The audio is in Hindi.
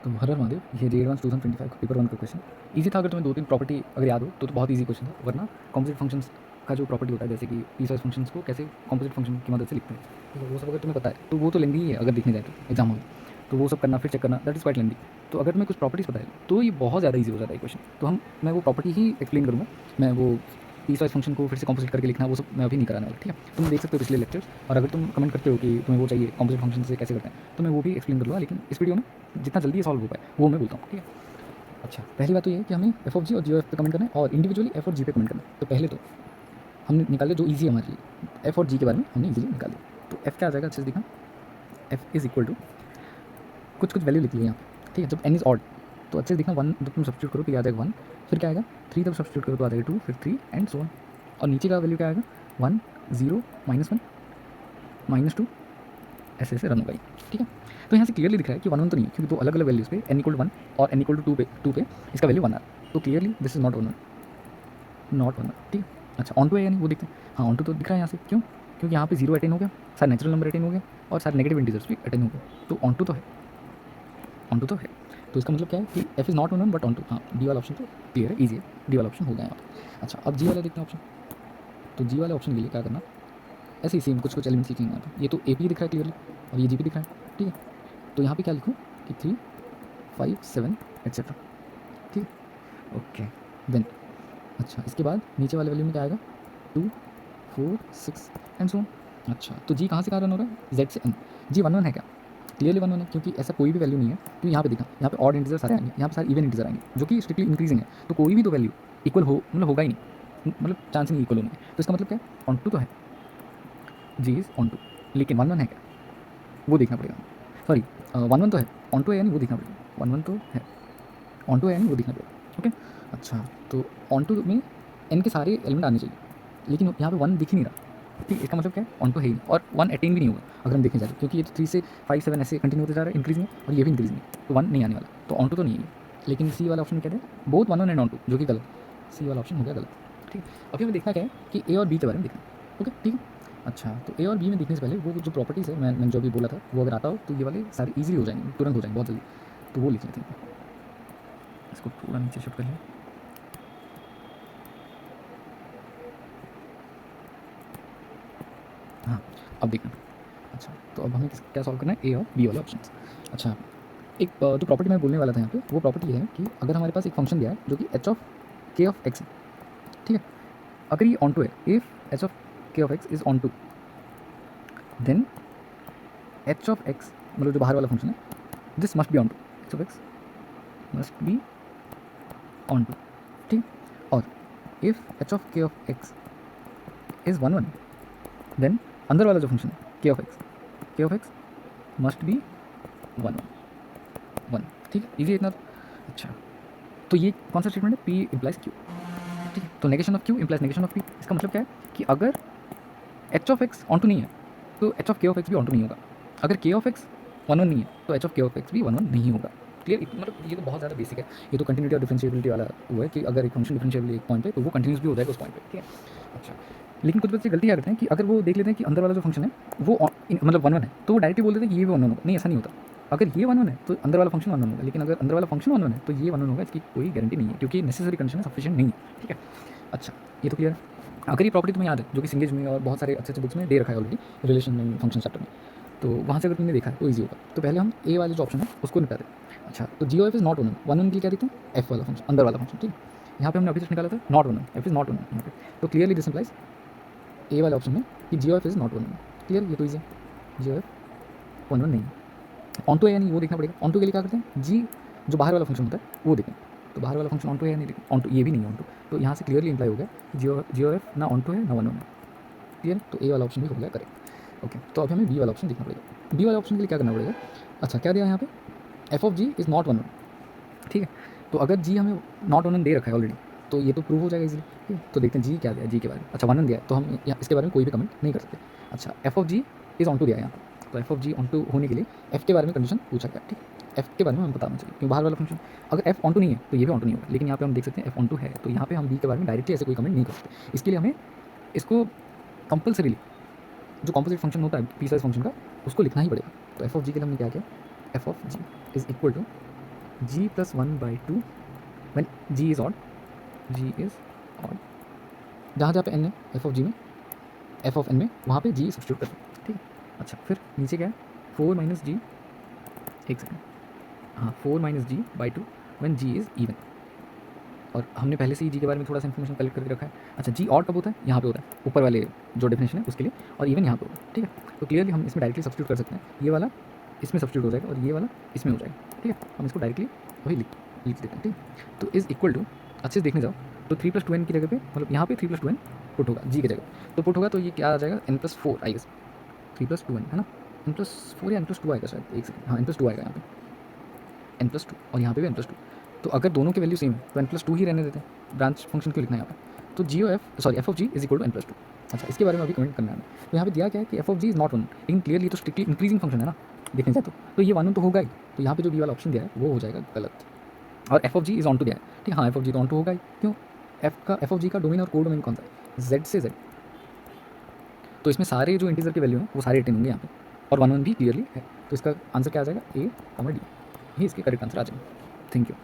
तो हर हर महादेव, ये जे एडवांस 2025 का पेपर 1 का क्वेश्चन ईजी था। अगर तुम्हें 2-3 प्रॉपर्टी अगर याद हो तो बहुत ईजी क्वेश्चन था, वरना कॉम्पोजिट फंक्शंस का जो प्रॉपर्टी होता है, जैसे कि पीसवाइज फंक्शंस को कैसे कॉम्पोजिट फंक्शन की मदद से लिखते हैं, तो वो सब अगर तुम्हें पता है तो वो तो लेंदी ही है। अगर देखने जाए तो एग्जाम में तो वो सब करना, फिर चेक करना, दैट इज़ क्वाइट लेंदी। तो अगर तुम्हें कुछ प्रॉपर्टीज़ पता है तो ये बहुत ज़्यादा ईजी हो जाता है क्वेश्चन। तो मैं वो प्रॉपर्टी ही एक्सप्लेन करूँगा। मैं वो पीसवाइज फंक्शन को फिर से कॉम्पोजिट करके लिखना, वो सब मैं अभी नहीं कराने वाला, ठीक है। तुम देख सकते हो पिछले लेक्चर्स, और अगर तुम कमेंट करते हो कि तुम्हें वो चाहिए कॉम्पोजिट फंक्शन से कैसे करते हैं, तो मैं वो भी एक्सप्लेन करूँगा, लेकिन इस वीडियो में जितना जल्दी ये सॉल्व हो पाए वो मैं बोलता हूँ, ठीक है। अच्छा, पहली बात तो ये है कि हमें एफ ऑफ जी और जी ऑफ एफ पे कमेंट करना है, और इंडिविजुअली एफ और जी पे कमेंट करना है। तो पहले तो हमने निकाले जो ईजी है हमारे लिए, एफ और जी के बारे में हमने ईजिली निकाले। तो एफ क्या आ जाएगा अच्छे से देखना, एफ इज इक्वल टू कुछ कुछ वैल्यू लिख ली यहाँ पे, ठीक है। जब एन इज ऑड तो अच्छे से देखना, वन जब तुम सब्सिट्यूट करो तो ये आ जाएगा 1, फिर क्या आएगा 3, जब सब्सिट्यूट करो तो आ जाएगा 2, फिर 3 एंड सो ऑन। और नीचे का वैल्यू क्या आएगा 1, 0, -1, -2, ऐसे ऐसे रन होगा ये, ठीक है। तो यहाँ से क्लियरली दिख रहा है कि 1 1 तो नहीं है, क्योंकि दो अलग अलग वैल्यूज़ पे n = 1 और n = 2 पे इसका वैल्यू 1 आ रहा है। तो clearly this is not 1 not 1, ठीक है। अच्छा, ऑन टू है या नहीं वो देखते हैं। हाँ, ऑन टू तो दिख रहा है यहाँ से, क्यों? क्योंकि यहाँ पे 0 अटेन हो गया, सारे नेचुरल नंबर अटेन हो गया, और सारे नेगेटिव इंटीजर्स भी अटेन हो गए। तो ऑन टू तो है, ऑन टू तो है। तो इसका मतलब क्या है कि F is not 1 but onto. हाँ, डी वाला ऑप्शन तो क्लियर है, ईजी है, डी वाला ऑप्शन हो गया यहाँ पे। अच्छा, अब जी वाला देखते हैं ऑप्शन। तो जी वाले ऑप्शन के लिए क्या करना, ऐसे ही सेम कुछ कुछ एलिमेंट्स लिखेंगे यहाँ पे। ये तो ए पी दिख रहा है क्लियरली, और ये जी पी दिख रहा है, ठीक है। तो यहाँ पे क्या लिखूँ कि 3, 5, 7 एक्सेट्रा, ठीक है। ओके, देन अच्छा, इसके बाद नीचे वाले वैल्यू में क्या आएगा 2, 4, 6 एंड सो ऑन। अच्छा, तो जी कहाँ से कहाँ रन हो रहा है, जेड से एन। जी 1 1 है क्या, क्लियरली 1 1 है, क्योंकि ऐसा कोई भी वैल्यू नहीं है। तो यहाँ पे देखा, यहाँ पे ऑड इंटीजर सारे आएंगे, यहाँ पे सारे इवन इंटीजर आएंगे, जो कि स्ट्रिक्टली इंक्रीजिंग है। तो कोई भी दो वैल्यू इक्वल हो मतलब होगा ही नहीं, मतलब चांस नहीं इक्वल होने के। तो इसका मतलब क्या है, ऑन टू तो है, जी इज ऑन टू, लेकिन 1 1 है क्या वो देखना पड़ेगा। सॉरी, 1 1 तो है, ऑन टू है या नहीं वो देखना पड़ेगा। 1 1 तो है, ऑन टू है या नहीं वो देखना पड़ेगा, ओके। अच्छा, तो ऑन टू में एन के सारे एलिमेंट आने चाहिए, लेकिन यहाँ पे 1 दिख ही नहीं रहा, ठीक। इसका मतलब क्या है, ऑन टू है ही नहीं, और 1 अटेन भी नहीं होगा अगर हम देखने जाए, क्योंकि ये तो 3 से 5 7 ऐसे कंटिन्यू होते जा रहा है इंक्रीजिंग है, और ये भी इंक्रीजिंग है, तो 1 नहीं आने वाला। तो ऑन टू तो नहीं है, लेकिन सी वाला ऑप्शन कहते हैं बोथ 1 1 एंड ऑन टू, जो कि गलत, सी वाला ऑप्शन हो गया गलत, ठीक है। अभी हमें देखना क्या है कि ए और बी के बारे में देखना, ओके, ठीक है। अच्छा, तो ए और बी में देखने से पहले वो जो प्रॉपर्टीज़ है मैंने जो अभी बोला था, वो अगर आता हो तो ये वाले सारे ईजिली हो जाएंगे, तुरंत हो जाएंगे बहुत जल्दी। तो वो लिख लेते हैं, इसको थोड़ा नीचे शिफ्ट कर लें। हाँ, अब देखना। अच्छा, तो अब हमें क्या सॉल्व करना है, ए और बी वाले ऑप्शन। अच्छा, एक जो प्रॉपर्टी मैं बोलने वाला था यहाँ पे, वो प्रॉपर्टी है कि अगर हमारे पास एक फंक्शन दिया है जो कि H of K of X है, ठीक है। अगर ये ऑन टू है, if H of K of X is onto, then H of X मतलब जो बाहर वाला फंक्शन है, this must be onto, H of X must be onto, ठीक। और if H of K of X is 1 1, then अंदर वाला जो फंक्शन है के ऑफ एक्स मस्ट बी 1 1, ठीक है, इजी इतना। अच्छा, तो ये कौन सा स्टेटमेंट है, पी इम्प्लाइज क्यू, ठीक है। तो negation of Q implies negation of P. इसका मतलब क्या है कि अगर H of X onto नहीं है तो H of K of X भी ऑन टू नहीं होगा। अगर के ऑफ एक्स 1 1 नहीं है तो H of K of X भी 1 1 नहीं होगा। क्लियर, मतलब ये तो बहुत ज़्यादा बेसिक है। ये तो कंटिन्यूटी और डिफरेंशिएबिलिटी वाला वो है कि अगर एक फंक्शन डिफरेंशिएबल एक पॉइंट पे तो वो कंटिन्यूस भी हो जाएगा उस पॉइंट पे, ठीक है। अच्छा, लेकिन कुछ बच्चे गलती क्या करते हैं कि अगर वो देख लेते हैं कि अंदर वाला जो फंक्शन है वो मतलब 1 1 है, तो वो डायरेक्टली बोल देते हैं कि ये भी 1 1 होगा। नहीं, ऐसा नहीं होता। अगर ये 1 1 है तो अंदर वाला फंक्शन 1 1 होगा, लेकिन अगर अंदर वाला फंक्शन 1 1 है तो ये 1 1 होगा, इसकी कोई गारंटी नहीं है, क्योंकि नेसेसरी कंडीशन सफिशिएंट नहीं है, ठीक है। अच्छा, ये तो क्लियर है। अगर ये प्रॉपर्टी तुम्हें याद है, जो कि सिंगेज में और बहुत सारे अच्छे अच्छे बुक्स में दे रखा है ऑलरेडी, रिलेशन में फंक्शन चैप्टर में, तो वहाँ से अगर तुमने देखा है तो ईजी होगा। तो पहले हम ए वाले जो ऑप्शन है उसको निपटा दें। अच्छा, तो जी ओ एफ इज़ नॉट 1 1 1 के लिए क्या देखते हैं, एफ वाला फंक्शन, अंदर वाला फंक्शन, ठीक है। यहाँ पे हमने अभी तक निकाला था नॉट 1 1, एफ इज़ नॉट 1 1 यहाँ पे। तो क्लियरली दिस इम्प्लाइज ए वाले ऑप्शन में कि G O F is not 1 1। Clear, ये तो ईजी है, जी ओ एफ 1 1 नहीं है। ऑन टू है या नहीं वो देखना पड़ेगा। ऑन टू के लिए क्या करते हैं, जी जो बाहर वाला फंक्शन होता है वो देखें। तो बाहर वाला फंक्शन ऑन टू है या नहीं, ऑन टू, ये भी नहीं है ऑन टू। तो यहाँ से क्लियरली इंप्लाई हो गया कि जी ओ एफ ना ऑन टू है ना 1 1 है। क्लियर, तो ए वाला ऑप्शन भी हो गया करेक्ट। ओके, तो अभी हमें बी वाला ऑप्शन देखना पड़ेगा। बी वाले ऑप्शन के लिए क्या करना पड़ेगा, अच्छा क्या दिया यहाँ पे, F of G is not 1 1, ठीक है। तो अगर जी हमें नॉट 1 1 दे रखा है ऑलरेडी, तो ये तो प्रूव हो जाएगा इजीली, ठीक है। तो देखते हैं जी क्या दिया जी के बारे में। अच्छा, 1 1 दिया है तो हम इसके बारे में कोई भी कमेंट नहीं कर सकते। अच्छा, F of G is onto दिया है यहाँ पर, तो F of G onto होने के लिए एफ के बारे में कंडीशन पूछा गया, ठीक है। एफ के बारे में हमें बताना चाहिए, क्योंकि बाहर वाला फंक्शन अगर एफ ऑन टू नहीं है तो ये भी ऑन टू नहीं होगा। लेकिन यहाँ पे हम देख सकते हैं एफ ऑन टू है, तो यहाँ पे हम बी के बारे में डायरेक्टली ऐसे कोई कमेंट नहीं कर सकते। इसके लिए हमें इसको कंपल्सरीली जो कॉम्पोजिट फंक्शन होता है पीसवाइज फंक्शन का, उसको लिखना ही पड़ेगा। तो एफ ऑफ जी के लिए हमने क्या किया, F of G is equal to G plus 1/2 when G is odd, G is odd, जहाँ जहाँ पे एन है एफ ऑफ जी में, एफ ऑफ एन में, वहाँ पे जी सब्स्टिट्यूट कर दो, ठीक है। अच्छा फिर नीचे क्या है, 4 माइनस जी, एक सेकेंड, हाँ 4 minus G by 2 when G is even, और हमने पहले से ही जी के बारे में थोड़ा सा इन्फॉर्मेशन कलेक्ट करके रखा है। अच्छा जी ऑड कब होता है, यहाँ पे होता है ऊपर वाले जो डेफिनेशन है उसके लिए, और इवन यहाँ पे होता है, ठीक है। तो क्लियरली हम इसमें डायरेक्टली सब्स्टिट्यूट कर सकते हैं, ये वाला इसमें सब्स्टिट्यूट हो जाएगा और ये वाला इसमें हो जाएगा, ठीक है। हम इसको डायरेक्टली वही लिख देते हैं, ठीक है। तो इज़ इक्वल टू, अच्छे से देखने जाओ तो 3+2n की जगह पे, मतलब यहाँ पे 3+2n पुट होगा जी की जगह, तो पुट होगा तो ये क्या आ जाएगा n+4 आई गेस, 3+2n है ना, n+4 या n+2 आएगा शायद, एक सेकंड, हाँ n+2 आएगा यहाँ पे, n+2 और यहाँ पे भी n+2। तो अगर दोनों की वैल्यू सेम है तो n+2 ही रहने देते हैं, ब्रांच फंक्शन क्यों लिखना है यहाँ पे। तो G F sorry F of G is equal to n+2। अच्छा इसके बारे में अभी कमेंट करना है हमें। तो यहाँ पे दिया क्या है कि F of G is not 1, लेकिन क्लियरली तो स्ट्रिक्टली इंक्रीजिंग फंक्शन है ना, देखने जाए तो ये 1 तो होगा ही, तो यहाँ पे जो बी वाला ऑप्शन दिया है वो हो जाएगा गलत। और F of G is onto दिया है, ठीक है, हाँ एफ ऑफ जी तो ऑन टू होगा ही, क्यों, एफ ऑफ जी का डोमेन और कोड डोमेन कौन सा है, जेड से जेड, तो इसमें सारे जो इंटीजर की वैल्यू हैं वो सारे 18 होंगे यहाँ पे, और 1 1 भी क्लियरली है, तो इसका आंसर क्या आ जाएगा, ए डी, ये इसके करेक्ट आंसर आ जाएगा। Thank you.